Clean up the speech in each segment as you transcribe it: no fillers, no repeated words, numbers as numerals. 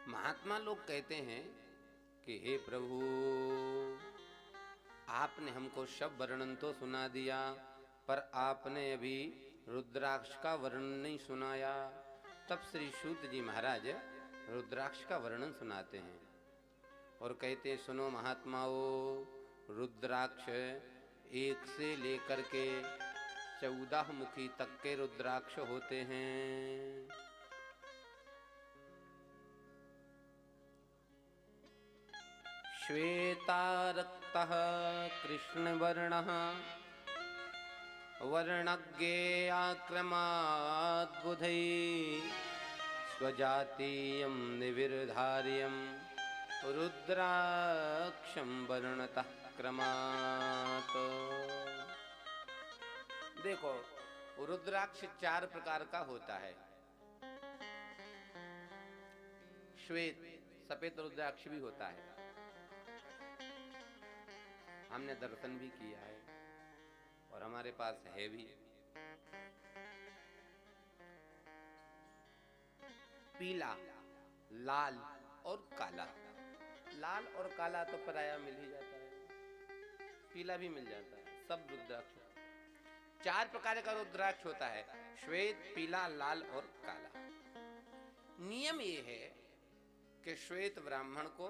महात्मा लोग कहते हैं कि हे प्रभु, आपने हमको सब वर्णन तो सुना दिया, पर आपने अभी रुद्राक्ष का वर्णन नहीं सुनाया। तब श्री सूत जी महाराज रुद्राक्ष का वर्णन सुनाते हैं और कहते हैं, सुनो महात्माओं, रुद्राक्ष 1 से लेकर के 14 मुखी तक के रुद्राक्ष होते हैं। श्वेतारक्तः कृष्णवर्णः वर्णज्ञे आक्रमाद् बुधैः स्वजातीयं निविर्धार्यं रुद्राक्षं वर्णतः क्रमात्। देखो, रुद्राक्ष 4 प्रकार का होता है। श्वेत सफेद रुद्राक्ष भी होता है, हमने दर्शन भी किया है और हमारे पास है भी। पीला, लाल और काला। लाल और काला तो प्राय मिल ही जाता है, पीला भी मिल जाता है, सब रुद्राक्ष। 4 प्रकार का रुद्राक्ष होता है, श्वेत, पीला, लाल और काला। नियम ये है कि श्वेत ब्राह्मण को,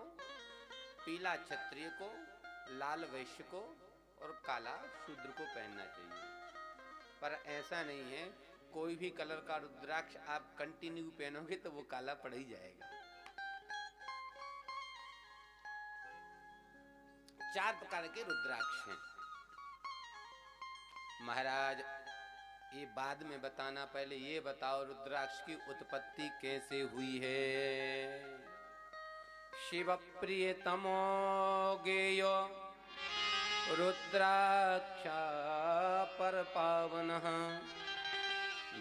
पीला क्षत्रिय को, लाल वैश्य को और काला शूद्र को पहनना चाहिए। पर ऐसा नहीं है, कोई भी कलर का रुद्राक्ष आप कंटिन्यू पहनोगे तो वो काला पड़ ही जाएगा। 4 प्रकार के रुद्राक्ष हैं। महाराज ये बाद में बताना, पहले ये बताओ रुद्राक्ष की उत्पत्ति कैसे हुई है। शिव प्रियतमो गेयो रुद्राक्ष पर पावनः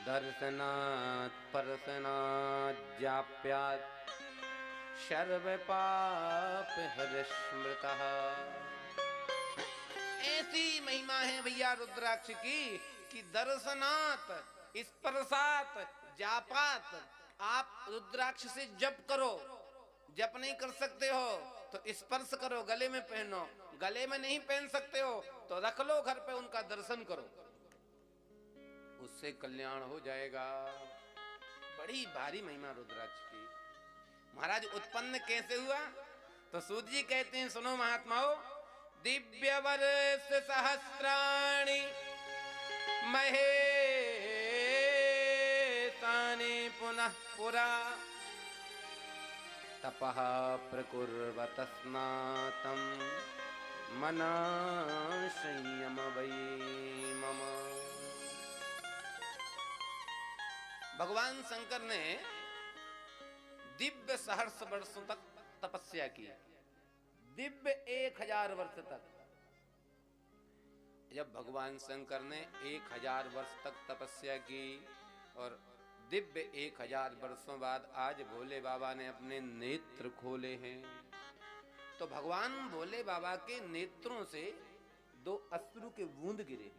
दर्शनात् परसनात् जाप्यात् सर्व पाप हरस्मृतः। ऐसी महिमा है भैया रुद्राक्ष की कि दर्शनात्, स्पर्शात्, जापात। आप रुद्राक्ष से जप करो, जप नहीं कर सकते हो तो स्पर्श करो, गले में पहनो। गले में नहीं पहन सकते हो तो रख लो घर पे, उनका दर्शन करो, उससे कल्याण हो जाएगा। बड़ी भारी महिमा रुद्राक्ष की। महाराज उत्पन्न कैसे हुआ? तो सूत जी कहते हैं, सुनो महात्माओं, दिव्य वर्ष सहस्राणि महे तानि पुनः पुरा तपः प्रकुर्वत स्नातं मना संयम वै मम। भगवान शंकर ने दिव्य सहस्र वर्षों तक तपस्या की। दिव्य 1000 वर्ष तक। जब भगवान शंकर ने 1000 वर्ष तक तपस्या की और दिव्य 1000 वर्षों बाद आज भोले बाबा ने अपने नेत्र खोले हैं, तो भगवान भोले बाबा के नेत्रों से 2 अश्रु के बूंद गिरे।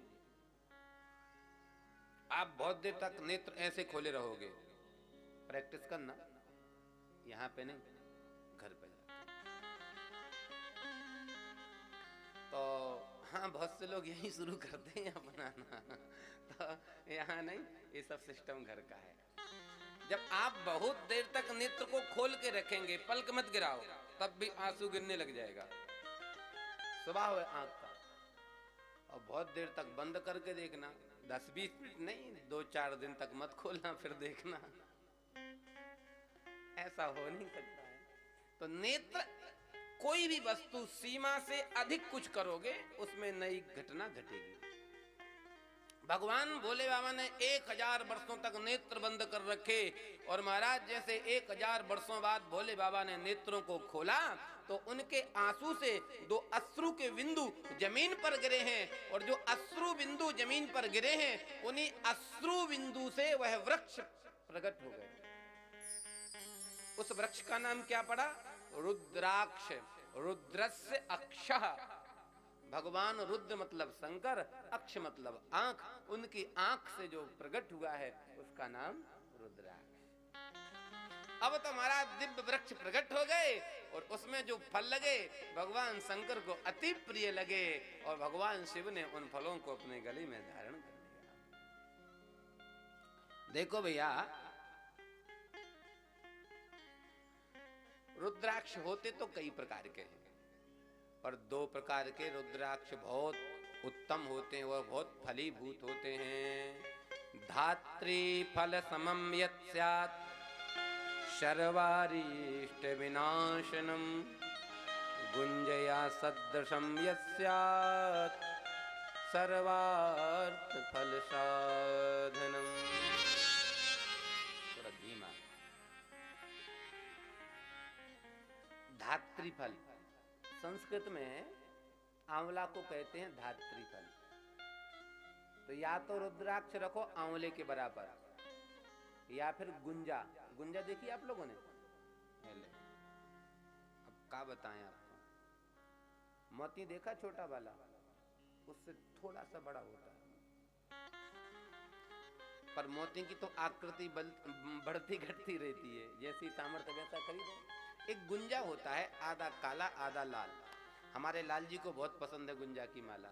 आप बहुत देर तक नेत्र ऐसे खोले रहोगे, प्रैक्टिस करना, यहां पे नहीं, घर पे जाकर। तो हाँ, बहुत से लोग यही शुरू करते हैं अपनाना, तो यहाँ नहीं, ये सब सिस्टम घर का है। जब आप बहुत देर तक नेत्र को खोल के रखेंगे, पलक मत गिराओ, तब भी आंसू गिरने लग जाएगा, स्वभाव है आंख का। और बहुत देर तक बंद करके देखना, 10-20 मिनट नहीं, 2-4 दिन तक मत खोलना, फिर देखना। ऐसा हो नहीं सकता है। तो नेत्र, कोई भी वस्तु सीमा से अधिक कुछ करोगे उसमें नई घटना घटेगी। भगवान भोले बाबा ने 1000 वर्षों तक नेत्र बंद कर रखे, और महाराज जैसे 1000 वर्षों बाद भोले बाबा ने नेत्रों को खोला तो उनके आंसू से 2 अश्रु के बिंदु जमीन पर गिरे हैं, और जो अश्रु बिंदु जमीन पर गिरे हैं उन्हीं अश्रु बिंदु से वह वृक्ष प्रकट हो गए। उस वृक्ष का नाम क्या पड़ा? रुद्राक्ष। रुद्रस्य अक्षः। भगवान रुद्र मतलब शंकर, अक्ष मतलब आंख, उनकी आंख से जो प्रकट हुआ है उसका नाम रुद्राक्ष। अब तो महाराज दिव्य वृक्ष प्रकट हो गए और उसमें जो फल लगे भगवान शंकर को अति प्रिय लगे और भगवान शिव ने उन फलों को अपने गले में धारण कर लिया। देखो भैया, रुद्राक्ष होते तो कई प्रकार के हैं, पर दो प्रकार के रुद्राक्ष बहुत उत्तम होते हैं, वह बहुत फलीभूत होते हैं। धात्री फल समम यत् स्यात् शर्वारिष्ट विनाशनम गुंजया सदृशम यत् स्यात् सर्वार्थ फल साधनम। थोड़ा धीमा। धात्री फल संस्कृत में आंवला को कहते हैं धात्री फल। तो या तो रुद्राक्ष रखो आंवले के बराबर, या फिर गुंजा। गुंजा देखिए आप लोगों ने? अब क्या बताएं आपको, मोती देखा छोटा वाला, उससे थोड़ा सा बड़ा होता है, पर मोती की तो आकृति बढ़ती घटती रहती है, जैसी सामर्थ्य वैसा खरीदो। एक गुंजा होता है, आधा काला आधा लाल। हमारे लाल जी को बहुत पसंद है गुंजा की माला।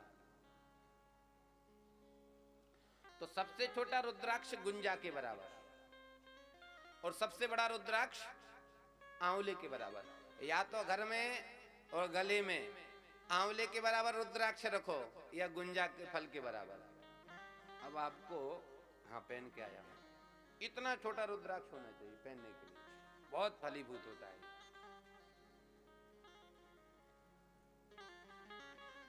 तो सबसे छोटा रुद्राक्ष गुंजा के बराबर और सबसे बड़ा रुद्राक्ष आंवले के बराबर। या तो घर में और गले में आंवले के बराबर रुद्राक्ष रखो या गुंजा के फल के बराबर। अब आपको हाँ पहन के आया, इतना छोटा रुद्राक्ष होना चाहिए पहनने के लिए, बहुत फलीभूत होता है।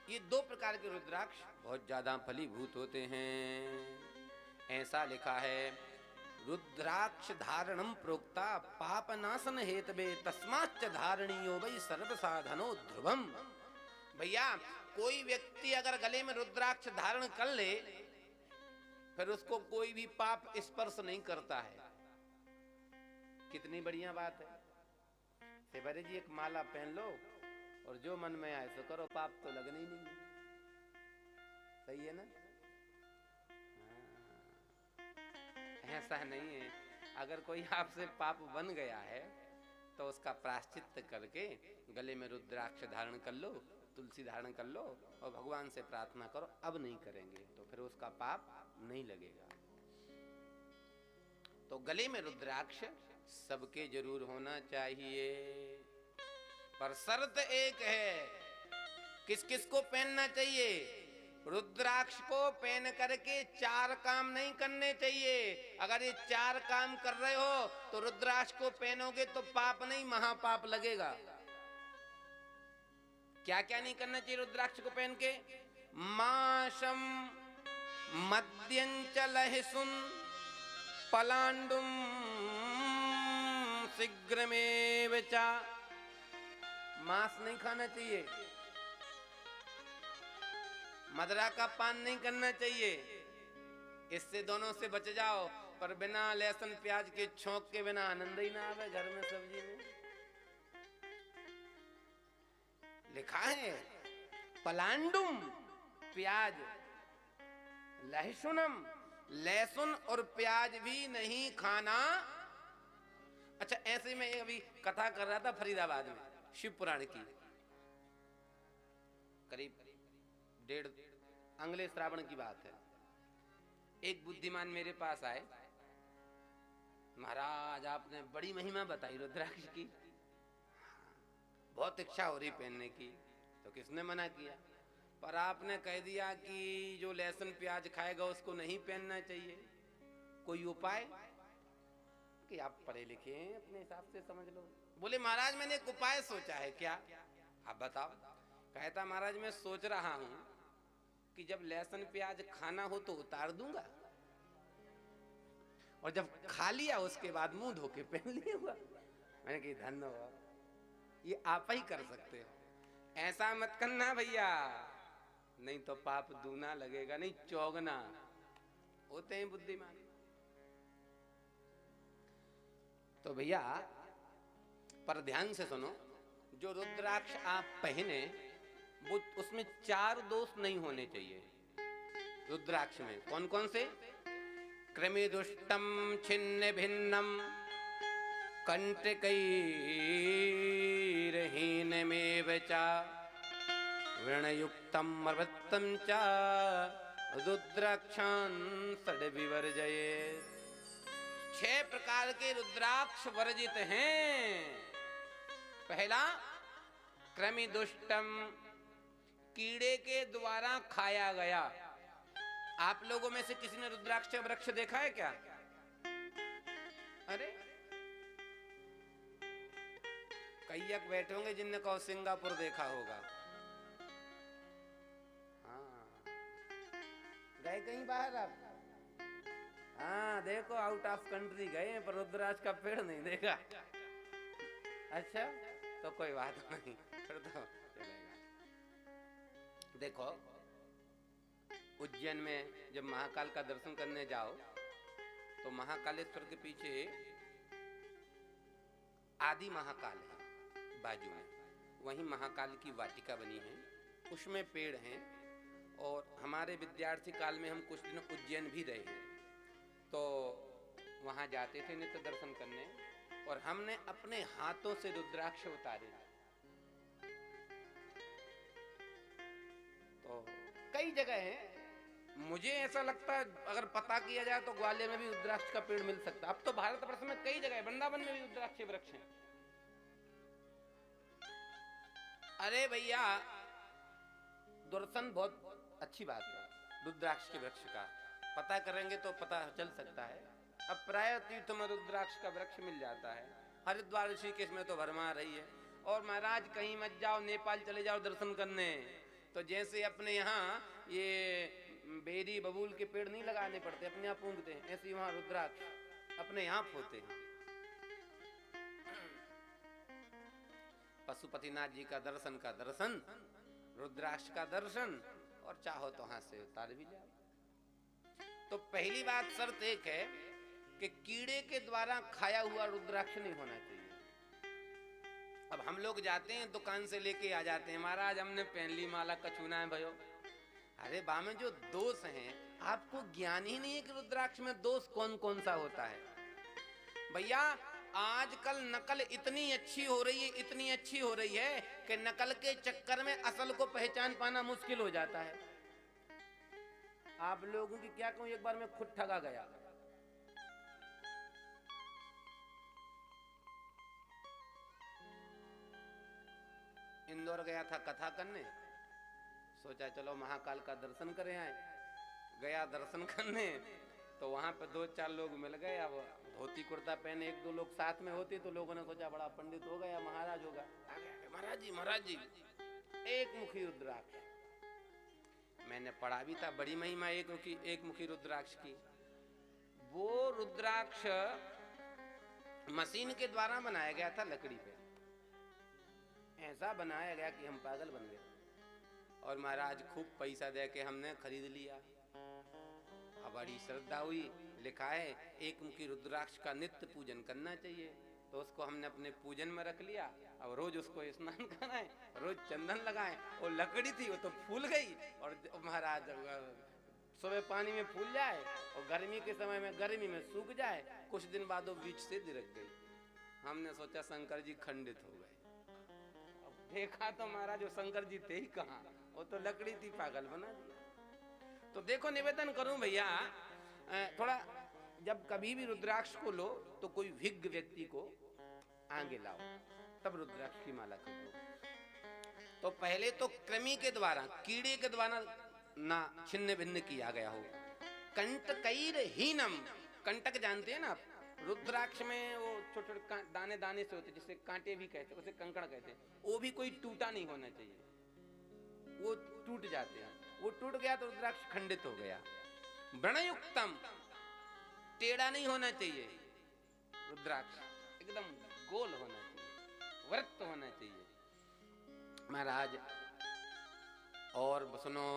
ये दो प्रकार के रुद्राक्ष बहुत ज्यादा फलीभूत होते हैं। ऐसा लिखा है, रुद्राक्ष धारणम प्रोक्ता पाप नाशन हेतवे तस्माच्च धारणीयो वै सर्व साधनो ध्रुवम। भैया, कोई व्यक्ति अगर गले में रुद्राक्ष धारण कर ले फिर उसको कोई भी पाप स्पर्श नहीं करता है। कितनी बढ़िया बात है। सेवारी जी, एक माला पहन लो और जो मन में आए सो करो, पाप तो लगने ही नहीं। सही है ना? ऐसा नहीं है, अगर कोई आपसे पाप बन गया है तो उसका प्रायश्चित करके गले में रुद्राक्ष धारण कर लो, तुलसी धारण कर लो और भगवान से प्रार्थना करो, अब नहीं करेंगे तो फिर उसका पाप नहीं लगेगा। तो गले में रुद्राक्ष सबके जरूर होना चाहिए, पर शर्त एक है, किस किस को पहनना चाहिए? रुद्राक्ष को पहन करके 4 काम नहीं करने चाहिए। अगर ये 4 काम कर रहे हो तो रुद्राक्ष को पहनोगे तो पाप नहीं महापाप लगेगा। क्या क्या नहीं करना चाहिए रुद्राक्ष को पहन के? माशम मद्यंच लहसुन पलांडुम शीघ्रमेव च। मांस नहीं खाना चाहिए, मदरा का पान नहीं करना चाहिए, इससे दोनों से बच जाओ। पर बिना लहसुन प्याज के छौंक के बिना आनंद ही ना आवे घर में सब्जी में। लिखा है पलांडुम प्याज, लहसुनम लहसुन और प्याज भी नहीं खाना। अच्छा, ऐसे में अभी कथा कर रहा था फरीदाबाद में शिव पुराण की, करीब 1.5 अगले श्रावण की बात है। एक बुद्धिमान मेरे पास आए, महाराज आपने बड़ी महिमा बताई रुद्राक्ष की, बहुत इच्छा हो रही पहनने की, तो किसने मना किया? पर आपने कह दिया कि जो लहसुन प्याज खाएगा उसको नहीं पहनना चाहिए, कोई उपाय? कि आप पढ़े लिखे हैं, अपने हिसाब से समझ लो। बोले महाराज मैंने एक उपाय सोचा है। क्या? आप बताओ। कहता महाराज मैं सोच रहा हूं कि जब लहसुन प्याज खाना हो तो उतार दूंगा और जब खा लिया उसके बाद मुंह धो के पहन लिया। मैंने कहा धन्यवाद, ये आप ही कर सकते हो, ऐसा मत करना भैया, नहीं तो पाप दूना लगेगा, नहीं चौगना। होते हैं बुद्धिमान। तो भैया पर ध्यान से सुनो, जो रुद्राक्ष आप पहने वो उसमें 4 दोष नहीं होने चाहिए। रुद्राक्ष में कौन कौन से? कृमि दुष्टम छिन्न भिन्नम कंटकैर्हीनमेव च व्रणयुक्तं मर्वत्तं च रुद्राक्षान् षड्विवर्जयेत्। 6 प्रकार के रुद्राक्ष वर्जित हैं। पहला कृमिदुष्टम, कीड़े के द्वारा खाया गया। आप लोगों में से किसी ने रुद्राक्ष वृक्ष देखा है क्या? अरे कईयक बैठे होंगे जिनने कहो सिंगापुर देखा होगा। हाँ, गए कहीं बाहर आप? हाँ देखो, आउट ऑफ कंट्री गए पर रुद्राक्ष का पेड़ नहीं देखा। अच्छा तो कोई बात नहीं, फिर तो चलेगा। देखो उज्जैन में जब महाकाल का दर्शन करने जाओ तो महाकालेश्वर के पीछे आदि महाकाल है बाजू में, वहीं महाकाल की वाटिका बनी है, उसमें पेड़ हैं। और हमारे विद्यार्थी काल में हम कुछ दिन उज्जैन भी रहे हैं, तो वहाँ जाते थे नित्य दर्शन करने, और हमने अपने हाथों से रुद्राक्ष उतारे। तो कई जगह हैं, मुझे ऐसा लगता है अगर पता किया जाए तो ग्वालियर में भी रुद्राक्ष का पेड़ मिल सकता है। अब तो भारतवर्ष में कई जगह, वृंदावन में भी रुद्राक्ष वृक्ष हैं। अरे भैया दर्शन बहुत अच्छी बात है, रुद्राक्ष के वृक्ष का पता करेंगे तो पता चल सकता है। अब प्राय तीर्थ में रुद्राक्ष का वृक्ष मिल जाता है, हरिद्वार ऋषिकेश में तो भरमा रही है। और महाराज कहीं मत जाओ, नेपाल चले जाओ दर्शन करने, तो जैसे अपने यहाँ ये बेरी बबूल के पेड़ नहीं लगाने पड़ते, अपने आप उगते हैं, ऐसे वहां रुद्राक्ष अपने यहाँ होते हैं। पशुपतिनाथ जी का दर्शन रुद्राक्ष का दर्शन, और चाहो तो हाथ से उतार भी जाओ। तो पहली बात शर्त एक है कि कीड़े के द्वारा खाया हुआ रुद्राक्ष नहीं होना चाहिए। अब हम लोग जाते हैं दुकान से लेके आ जाते हैं, महाराज हमने पहन ली माला, कछूना है भयो। अरे बा में जो दोष हैं, आपको ज्ञान ही नहीं है कि रुद्राक्ष में दोष कौन कौन सा होता है। भैया आजकल नकल इतनी अच्छी हो रही है, इतनी अच्छी हो रही है कि नकल के चक्कर में असल को पहचान पाना मुश्किल हो जाता है। आप लोगों की क्या कहूं, एक बार मैं खुद ठगा गया। इंदौर गया था कथा करने, सोचा चलो महाकाल का दर्शन करें आए। गया दर्शन करने तो वहां पे 2-4 लोग मिल गए। अब धोती कुर्ता पहने 1-2 लोग साथ में होते तो लोगों ने सोचा बड़ा पंडित हो गया, महाराज होगा। महाराज जी एक मुखी रुद्राक्ष। मैंने पढ़ा भी था, बड़ी महिमा एक मुखी रुद्राक्ष की। वो रुद्राक्ष मशीन के द्वारा बनाया गया था, लकड़ी पे ऐसा बनाया गया कि हम पागल बन गए। और महाराज खूब पैसा दे के हमने खरीद लिया। अब बड़ी श्रद्धा हुई, लिखा है एक मुखी रुद्राक्ष का नित्य पूजन करना चाहिए, तो उसको हमने अपने पूजन में रख लिया। अब रोज उसको स्नान कराएं, रोज चंदन लगाएं। और लकड़ी थी वो तो फूल गई, और महाराज सुबह पानी में फूल जाए और गर्मी के समय में गर्मी में सूख जाए, कुछ दिन बाद वो बीच से दिरक गई। हमने सोचा शंकर जी खंडित हो गए। अब देखा तो महाराज वो शंकर जी थे ही कहाँ, वो तो लकड़ी थी, पागल बना दिया। तो देखो निवेदन करूं भैया, थोड़ा जब कभी भी रुद्राक्ष को लो तो कोई विज्ञ व्यक्ति को आगे लाओ, तब रुद्राक्ष की माला खरीदो। तो पहले तो कृमि के द्वारा, कीड़े के द्वारा ना छिन्न भिन्न किया गया हो। कंटकैर्हीनम, कंटक जानते हैं ना आप, रुद्राक्ष में वो छोटे छोटे दाने दाने से होते, जिसे कांटे भी कहते हैं, उसे कंकड़ कहते हैं। वो भी कोई टूटा नहीं होना चाहिए, वो टूट जाते हैं। वो टूट गया तो रुद्राक्ष खंडित हो गया। व्रणयुक्तम, टेढ़ा नहीं होना चाहिए रुद्राक्ष, एकदम गोल होना चाहिए, वृत्त होना चाहिए महाराज। और सुनो,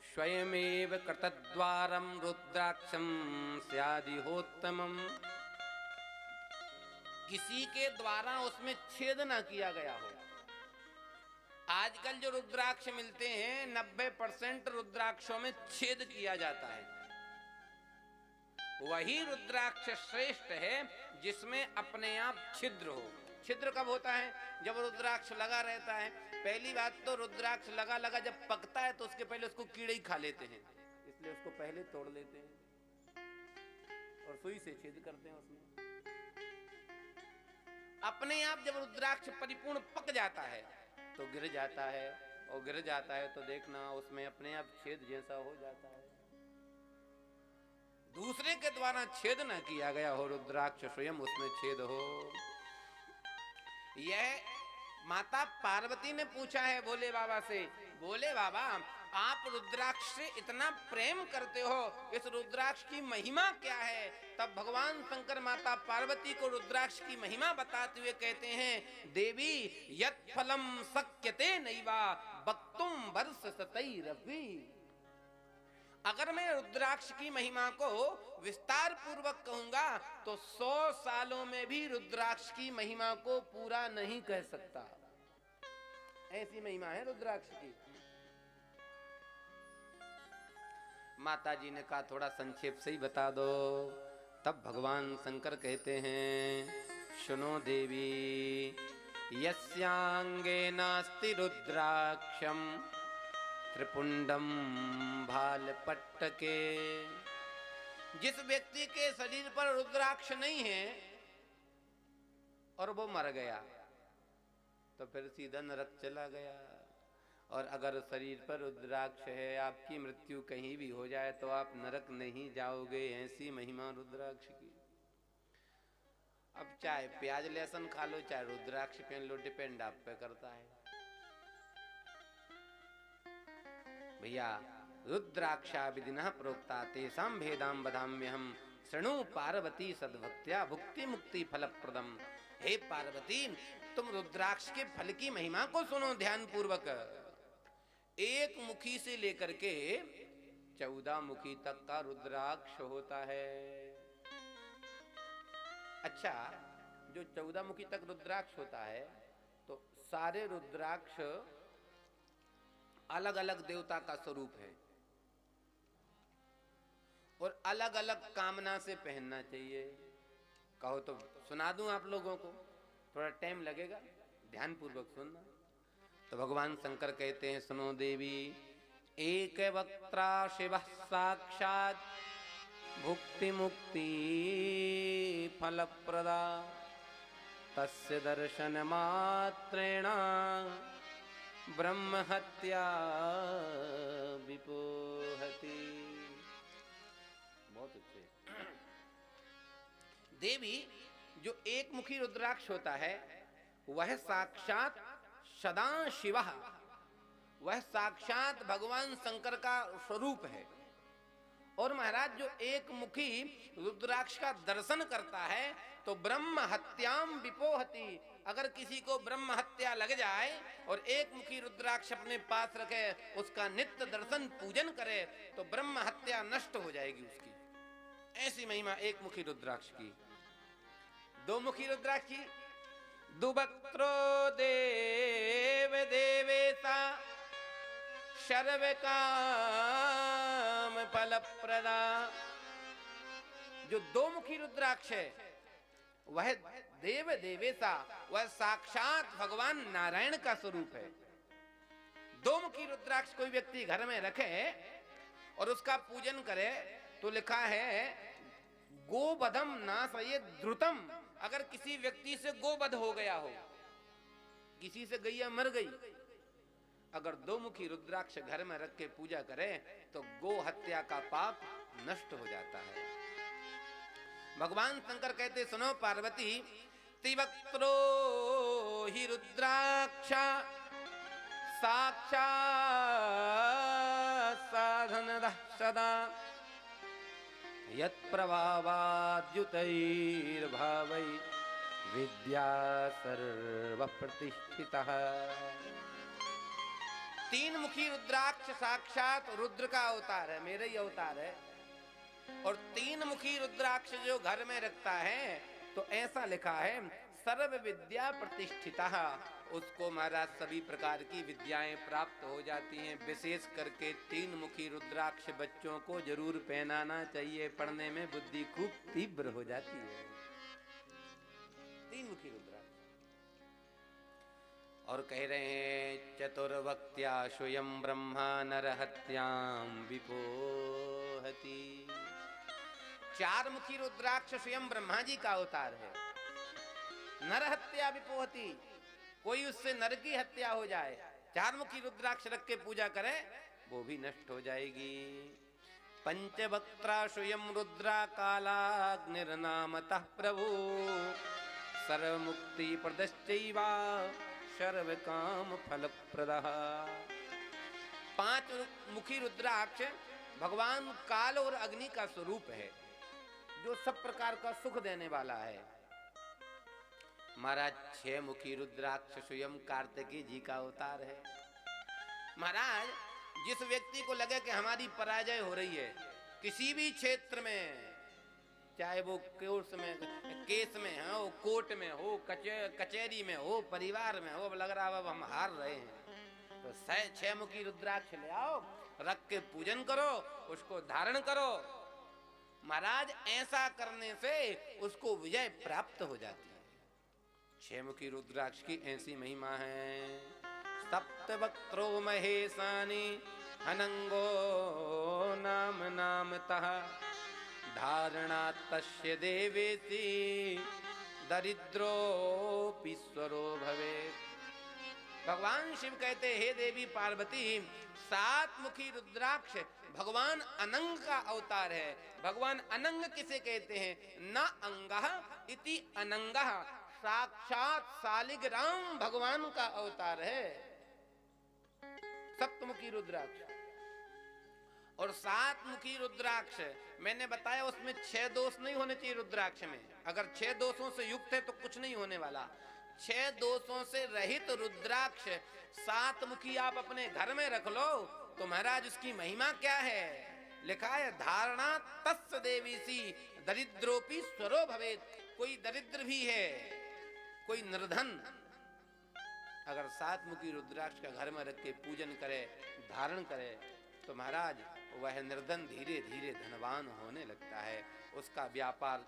स्वयमेव कृतद्वारम रुद्राक्षम स्यादिहोत्तमम, किसी के द्वारा उसमें छेद ना किया गया हो। आजकल जो रुद्राक्ष मिलते हैं 90% रुद्राक्षों में छेद किया जाता है। वही रुद्राक्ष श्रेष्ठ है जिसमें अपने आप छिद्र हो। छिद्र कब होता है? जब रुद्राक्ष लगा रहता है। पहली बात तो रुद्राक्ष लगा लगा जब पकता है तो उसके पहले उसको कीड़े ही खा लेते हैं, इसलिए उसको पहले तोड़ लेते हैं और सुई से छेद करते हैं उसमें। अपने आप जब रुद्राक्ष परिपूर्ण पक जाता है तो गिर जाता है, और गिर जाता है तो देखना उसमें अपने आप छेद जैसा हो जाता है। दूसरे के द्वारा छेद न किया गया हो, रुद्राक्ष स्वयं उसमें छेद हो। यह माता पार्वती ने पूछा है भोले बाबा से, बोले बाबा आप रुद्राक्ष से इतना प्रेम करते हो, इस रुद्राक्ष की महिमा क्या है? तब भगवान शंकर माता पार्वती को रुद्राक्ष की महिमा बताते हुए कहते हैं, देवी यत् फलम शक्यते नैवा वक्तुम वर्ष सतैरपि। अगर मैं रुद्राक्ष की महिमा को विस्तार पूर्वक कहूंगा तो 100 सालों में भी रुद्राक्ष की महिमा को पूरा नहीं कह सकता। ऐसी महिमा है रुद्राक्ष की। माता जी ने कहा थोड़ा संक्षेप से ही बता दो। तब भगवान शंकर कहते हैं, सुनो देवी, यस्यांगे नास्ति रुद्राक्षम त्रिपुंडम भालपट्टके। जिस व्यक्ति के शरीर पर रुद्राक्ष नहीं है और वो मर गया तो फिर सीधा नरक चला गया, और अगर शरीर पर रुद्राक्ष है, आपकी मृत्यु कहीं भी हो जाए तो आप नरक नहीं जाओगे। ऐसी महिमा रुद्राक्ष की। अब चाहे प्याज लहसुन खा लो, चाहे रुद्राक्ष पहन लो, डिपेंड आप पे करता है। भैया रुद्राक्षा विधिना प्रोक्ता तेषां भेदाम वदाम्यहम् शृणु पार्वती सद्भक्त्या भुक्ति मुक्ति फलप्रदम। हे पार्वती, तुम रुद्राक्ष के फल की महिमा को सुनो ध्यान पूर्वक। एक मुखी से लेकर के 14 मुखी तक का रुद्राक्ष होता है। अच्छा, जो 14 मुखी तक रुद्राक्ष होता है तो सारे रुद्राक्ष अलग अलग देवता का स्वरूप है और अलग अलग कामना से पहनना चाहिए। कहो तो सुना दूं आप लोगों को, थोड़ा टाइम लगेगा, ध्यान पूर्वक सुनना। तो भगवान शंकर कहते हैं, सुनो देवी, एक वक्त्रा शिव साक्षात भुक्ति मुक्ति फलप्रदा तस्य दर्शन मात्रेण ब्रह्म हत्या विपोहति। बहुत अच्छे। देवी, जो एक मुखी रुद्राक्ष होता है वह साक्षात सदाशिव, वह साक्षात भगवान शंकर का स्वरूप है। और महाराज, जो एक मुखी रुद्राक्ष का दर्शन करता है तो ब्रह्म हत्याम विपोहति। अगर किसी को ब्रह्म हत्या लग जाए और एक मुखी रुद्राक्ष अपने पास रखे, उसका नित्य दर्शन पूजन करे तो ब्रह्म हत्या नष्ट हो जाएगी उसकी। ऐसी महिमा एक मुखी रुद्राक्ष की। 2 मुखी रुद्राक्ष की, दुवक्त्रो देव देवेता सर्व काम फलप्रदा। जो 2 मुखी रुद्राक्ष है वह देव देवेता, वह साक्षात भगवान नारायण का स्वरूप है। 2 मुखी रुद्राक्ष कोई व्यक्ति घर में रखे और उसका पूजन करे तो लिखा है गोवधम नाशये द्रुतम। अगर किसी व्यक्ति से गोवध हो गया हो, किसी से गैया मर गई, अगर 2 मुखी रुद्राक्ष घर में रख के पूजा करे तो गो हत्या का पाप नष्ट हो जाता है। भगवान शंकर कहते, सुनो पार्वती, त्रिवक्त्रो हि रुद्राक्ष साक्षात् साधनदः सदा यत् प्रभावाद्युतैर्भावै विद्या सर्वप्रतिष्ठितः। 3 मुखी रुद्राक्ष साक्षात रुद्र का अवतार है, मेरा ही अवतार है। और 3 मुखी रुद्राक्ष जो घर में रखता है तो ऐसा लिखा है सर्व विद्या प्रतिष्ठिता, उसको महाराज सभी प्रकार की विद्याएं प्राप्त हो जाती हैं। विशेष करके 3 मुखी रुद्राक्ष बच्चों को जरूर पहनाना चाहिए, पढ़ने में बुद्धि खूब तीव्र हो जाती है। 3 मुखी रुद्राक्ष। और कह रहे हैं चतुर्वक्त्या स्वयं ब्रह्मा नरहत्याम विपोहति। 4 मुखी रुद्राक्ष स्वयं ब्रह्मा जी का अवतार है। नरहत्या विपोहति, कोई उससे नर की हत्या हो जाए, 4 मुखी रुद्राक्ष रख के पूजा करे, वो भी नष्ट हो जाएगी। पंचवक्त्रा स्वयं रुद्रा कालाग्निर्नामतः प्रभु, सर्वमुक्ति प्रदश्चैवा सर्व काम फल प्रदः। 5 मुखी रुद्राक्ष भगवान काल और अग्नि का स्वरूप है, जो सब प्रकार का सुख देने वाला है। महाराज 6 मुखी रुद्राक्ष स्वयं कार्तिकेय जी का अवतार है। महाराज जिस व्यक्ति को लगे कि हमारी पराजय हो रही है किसी भी क्षेत्र में, चाहे वो केस में हो, कोर्ट में हो, कचहरी में हो, परिवार में हो, लग रहा अब हम हार रहे हैं, तो 6 मुखी रुद्राक्ष ले आओ, रख के पूजन करो, उसको धारण करो। महाराज ऐसा करने से उसको विजय प्राप्त हो जाती है। 6 मुखी रुद्राक्ष की ऐसी महिमा है। सप्तवक्त्रो महेशानि अनंगो नाम नामतः, धारणा तस्य देवेति दरिद्रोपीश्वरो भवेत्। भगवान शिव कहते, हे देवी पार्वती, 7 मुखी रुद्राक्ष भगवान अनंग का अवतार है। भगवान अनंग किसे कहते हैं? न अंगः इति अनंगः, साक्षात शालिग्राम भगवान का अवतार है सप्तमुखी रुद्राक्ष। और 7 मुखी रुद्राक्ष मैंने बताया, उसमें 6 दोष नहीं होने चाहिए रुद्राक्ष में। अगर 6 दोषों से युक्त है तो कुछ नहीं होने वाला। 6 दोषों से रहित रुद्राक्ष 7 मुखी आप अपने घर में रख लो तो महाराज उसकी महिमा क्या है। लिखा है, धारणा तस्य देवीसी दरिद्रोपी स्वरो भवेत्। कोई दरिद्र भी है, कोई निर्धन, अगर 7 मुखी रुद्राक्ष का घर में रख के पूजन करे, धारण करे, तो महाराज वह निर्धन धीरे धीरे धनवान होने लगता है। उसका व्यापार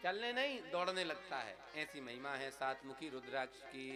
चलने नहीं दौड़ने लगता है। ऐसी महिमा है 7 मुखी रुद्राक्ष की।